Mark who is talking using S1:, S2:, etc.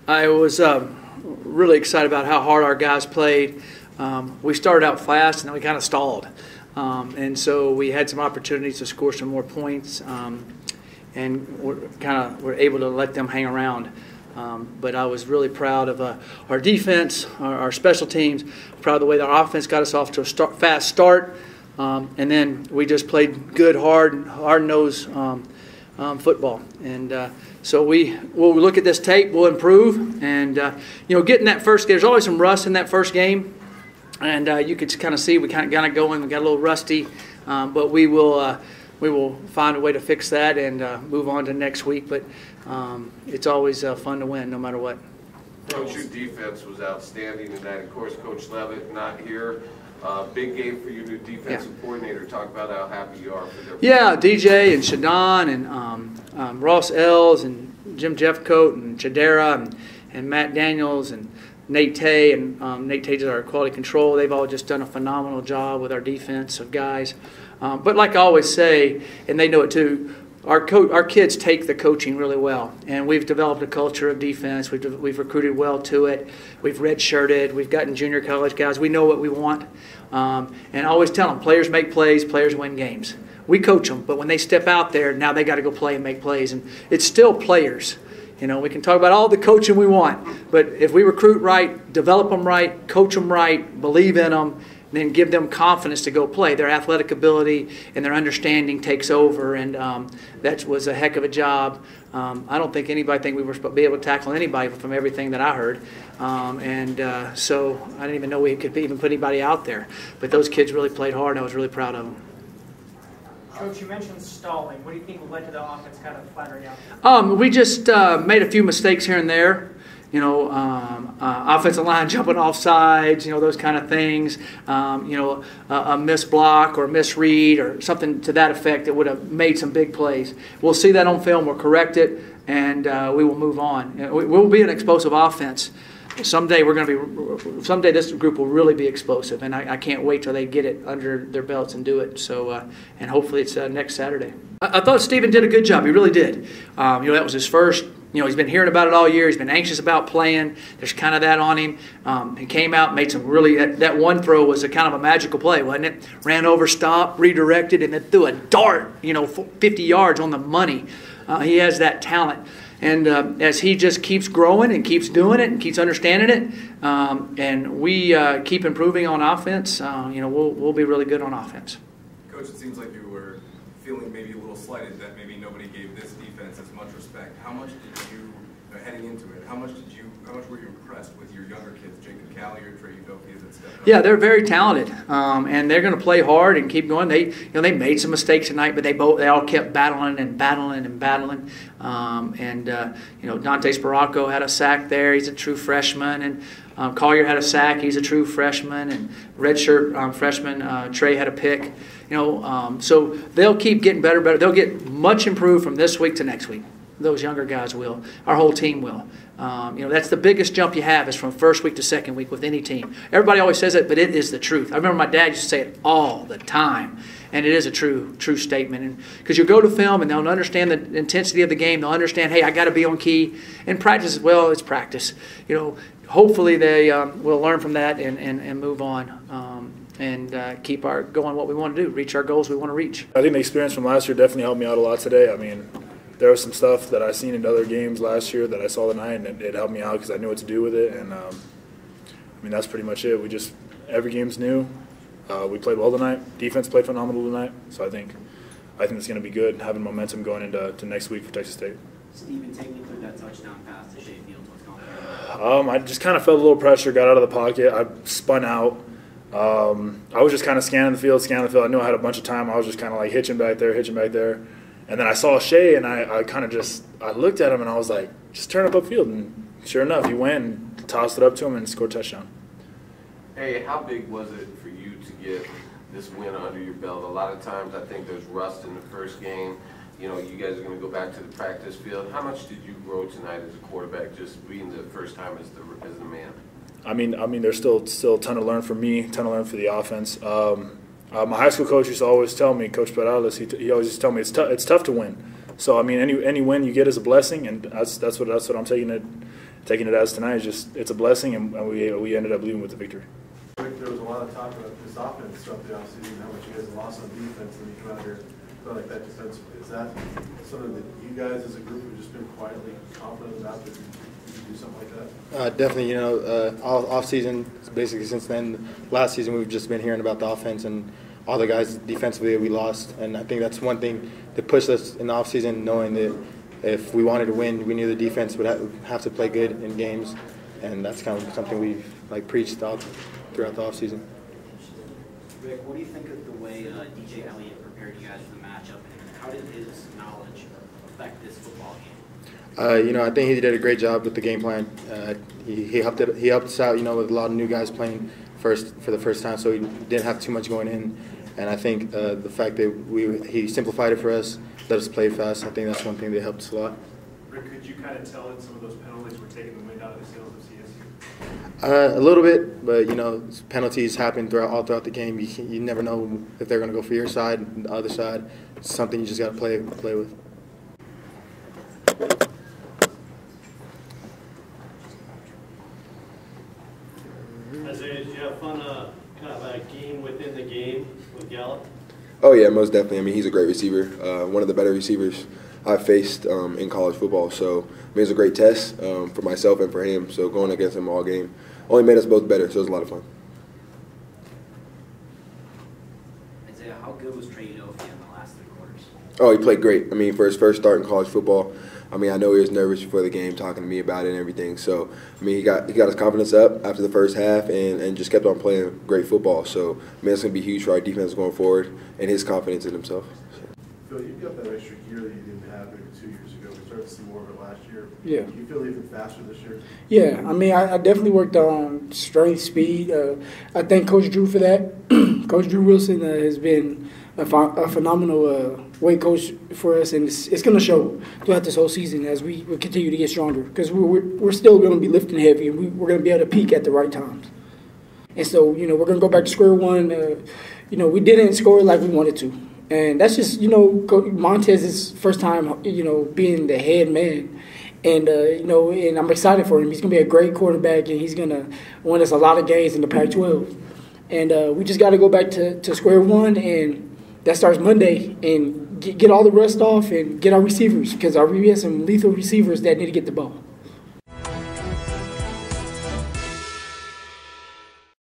S1: I was really excited about how hard our guys played. We started out fast and then we kind of stalled. And so we had some opportunities to score some more points, and we're able to let them hang around. But I was really proud of our defense, our special teams, proud of the way our offense got us off to a fast start. And then we just played good, hard-nosed football. And so we'll look at this tape, we'll improve. And, getting that first game, there's always some rust in that first game. And you could kind of see we kind of got it going. We got a little rusty. But we will find a way to fix that and move on to next week. But it's always fun to win no matter what.
S2: Coach, your defense was outstanding tonight. Of course, Coach Levitt not here. Big game for your new defensive coordinator. Talk about how happy you are for their
S1: DJ and Shadon and Ross Ells and Jim Jeffcoat and Chadera and Matt Daniels and Nate Tay, and Nate Tay is our quality control. They've all just done a phenomenal job with our defensive guys. But like I always say, and they know it too, our kids take the coaching really well, and we've developed a culture of defense. We've recruited well to it. We've redshirted. We've gotten junior college guys. We know what we want, and I always tell them, players make plays, players win games. We coach them, but when they step out there, now they got to go play and make plays, and it's still players. We can talk about all the coaching we want, but if we recruit right, develop them right, coach them right, believe in them, then give them confidence to go play. Their athletic ability and their understanding takes over, and that was a heck of a job. I don't think anybody think we were supposed to be able to tackle anybody from everything that I heard, so I didn't even know we could even put anybody out there. But those kids really played hard, and I was really proud of them.
S3: Coach, you mentioned stalling. What do you think led to the offense kind of flattering out?
S1: We just made a few mistakes here and there. Offensive line jumping off sides, those kind of things. A missed block or misread or something to that effect that would have made some big plays. We'll see that on film. We'll correct it, and we will move on. We'll be an explosive offense. Someday this group will really be explosive, and I can't wait till they get it under their belts and do it. So, and hopefully it's next Saturday. I thought Stephen did a good job. He really did. That was his first. He's been hearing about it all year. He's been anxious about playing. There's kind of that on him. He came out, made some really. That one throw was a kind of a magical play, wasn't it? Ran over, stopped, redirected, and then threw a dart. 50 yards on the money. He has that talent. And as he just keeps growing and keeps doing it and keeps understanding it, and we keep improving on offense, we'll be really good on offense.
S4: Coach, it seems like you were feeling maybe a little slighted that maybe nobody gave this defense as much respect. How much did you, heading into it, how much were you impressed with your younger kids, Jacob Callier, Trey Udoka, that stepped up?
S1: Yeah, they're very talented, and they're going to play hard and keep going. They made some mistakes tonight, but they all kept battling. Dante Sparacco had a sack there. He's a true freshman, and Collier had a sack. He's a true freshman, and redshirt freshman Trey had a pick. So they'll keep getting better. They'll get much improved from this week to next week. Those younger guys will. Our whole team will. That's the biggest jump you have is from first week to second week with any team. Everybody always says it, but it is the truth. I remember my dad used to say it all the time, and it is a true statement. And because you go to film and they'll understand the intensity of the game, they'll understand, hey, I got to be on key. And practice, well, it's practice. Hopefully they will learn from that and move on. And keep going what we want to do, reach our goals we want to reach.
S5: I think the experience from last year definitely helped me out a lot today. I mean, there was some stuff that I seen in other games last year that I saw tonight, and it helped me out because I knew what to do with it. And that's pretty much it. Every game's new. We played well tonight. Defense played phenomenal tonight. So I think it's going to be good having momentum going into next week for Texas State.
S6: Stephen, take me through that touchdown pass to Shea Fields. What's going on?
S5: I just kind of felt a little pressure, got out of the pocket. I spun out. I was just kind of scanning the field. I knew I had a bunch of time. I was just kind of like hitching back there. And then I saw Shea, and I kind of I looked at him, and I was like, just turn up upfield. And sure enough, he went and tossed it up to him and scored a touchdown.
S2: Hey, how big was it for you to get this win under your belt? A lot of times I think there's rust in the first game. You guys are going to go back to the practice field. How much did you grow tonight as a quarterback, just being the first time as the man?
S5: I mean, there's still a ton to learn for me, a ton to learn for the offense. My high school coach used to always tell me, Coach Perales, he always used to tell me it's tough to win. So I mean, any win you get is a blessing, and that's what I'm taking it taking it as tonight is just it's a blessing, and we ended up leaving with the victory.
S7: There was a lot of talk about this offense throughout the offseason, how much you guys lost on defense, and you come out here like that defensively. Is that something that you guys as a group have just been quietly confident about, that you do something like that?
S8: Definitely, off season, basically since then, last season we've just been hearing about the offense and all the guys defensively that we lost, and I think that's one thing that pushed us in the off season, knowing that if we wanted to win, we knew the defense would have to play good in games, and that's kind of something we've preached throughout the off season.
S6: Rick, what do you think of the way DJ Elliott prepared you guys for the matchup, and how did his knowledge affect this football game?
S8: I think he did a great job with the game plan. He helped us out, with a lot of new guys playing for the first time, so he didn't have too much going in. And I think the fact that he simplified it for us, let us play fast, I think that's one thing that helped us a lot.
S7: Rick, could you kind of tell that some of those penalties were taking the wind out of the sails of CSU?
S8: A little bit, but penalties happen all throughout the game. You never know if they're going to go for your side and the other side. It's something you just got to play with.
S9: Isaiah, did you have fun kind of a game within the game with Gallup?
S10: Oh, yeah, most definitely. I mean, he's a great receiver, one of the better receivers I've faced in college football. So, it was a great test for myself and for him. So, going against him all game only made us both better, so it was a lot of fun.
S6: Isaiah, how good was Trey Udoka in the last 3 quarters?
S10: Oh, he played great. I mean, for his first start in college football, I know he was nervous before the game, talking to me about it and everything. So, he got his confidence up after the first half and just kept on playing great football. So, it's going to be huge for our defense going forward and his confidence in himself.
S7: Phil, you've got that extra gear that you didn't have maybe 2 years ago. We started to see more of it last year.
S11: Yeah.
S7: Do you feel even faster this year?
S11: Yeah, I definitely worked on strength, speed. I thank Coach Drew for that. Coach Drew Wilson has been a phenomenal weight coach for us, and it's going to show throughout this whole season as we continue to get stronger, because we're still going to be lifting heavy, and we're going to be able to peak at the right times. And so, we're going to go back to square one. We didn't score like we wanted to. And that's just, Montez's first time, being the head man. And, and I'm excited for him. He's going to be a great quarterback, and he's going to win us a lot of games in the Pac-12. And we just got to go back to square one, and that starts Monday, and get all the rust off and get our receivers, because we have some lethal receivers that need to get the ball.